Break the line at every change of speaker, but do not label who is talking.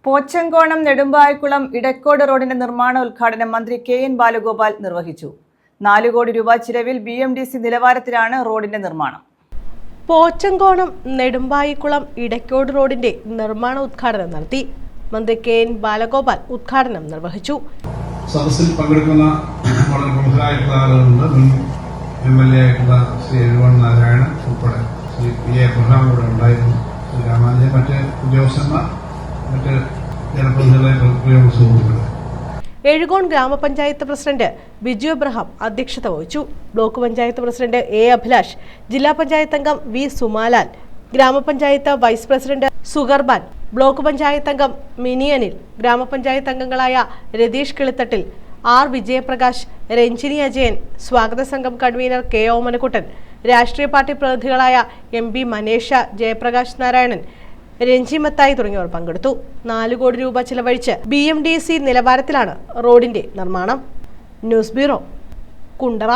പോച്ചങ്കോണം നെടുമ്പായിക്കുളം ഇടക്കോട് റോഡിന്റെ നിർമ്മാണ ഉദ്ഘാടനം മന്ത്രി കെ.എൻ. ബാലഗോപാൽ നിർവഹിച്ചു. 4 കോടി രൂപ ചിലവിൽ BMDC നിലവാരത്തിലാണ് റോഡിന്റെ നിർമ്മാണം.
പോച്ചങ്കോണം നെടുമ്പായിക്കുളം ഇടക്കോട് റോഡിന്റെ നിർമ്മാണ ഉദ്ഘാടനം നടത്തി. മന്ത്രി കെ.എൻ. ബാലഗോപാൽ ഉദ്ഘാടനം നിർവഹിച്ചു.
സദസ്സിൽ പങ്കെടുക്കുന്ന വളരെ പ്രമുഖരായിട്ടുള്ള ആളുകളുണ്ട്. മുൻ MLA ആയിട്ടുള്ള ശ്രീ എഴുവൺ നാരായണൻ ഉൾപ്പെടെ ശ്രീ P. എബ്രഹാം കൂടെ ഉണ്ടായിരുന്നു. ശ്രീ രാമാനുജൻ, മറ്റ് ഉദ്യോഗസ്ഥന്മാർ, മറ്റ് ജനപ്രതിനിധികളെ സുഹൃത്തുക്കൾ.
എഴുകോൺ ഗ്രാമപഞ്ചായത്ത് പ്രസിഡന്റ് ബിജു എബ്രഹാം അധ്യക്ഷത വഹിച്ചു. Block panchayat president A. Abhilash, ജില്ലാ പഞ്ചായത്ത് അംഗം V. സുമാലാൽ, ഗ്രാമപഞ്ചായത്ത് വൈസ് പ്രസിഡന്റ് സുഗർബാൻ, ബ്ലോക്ക് പഞ്ചായത്ത് അംഗം മിനി അനിൽ, ഗ്രാമപഞ്ചായത്ത് അംഗങ്ങളായ രതീഷ് കിളിത്തട്ടിൽ, R. വിജയപ്രകാശ്, രഞ്ജിനി അജയൻ, സ്വാഗത സംഘം കൺവീനർ K. ഓമനക്കുട്ടൻ, രാഷ്ട്രീയ പാർട്ടി പ്രതിനിധികളായ MP മനേഷ, ജയപ്രകാശ് നാരായണൻ, രഞ്ജി മത്തായി തുടങ്ങിയവർ പങ്കെടുത്തു. 4 കോടി രൂപ ചിലവഴിച്ച് BMDC നിലവാരത്തിലാണ് റോഡിന്റെ നിർമ്മാണം. News bureau, Kundara.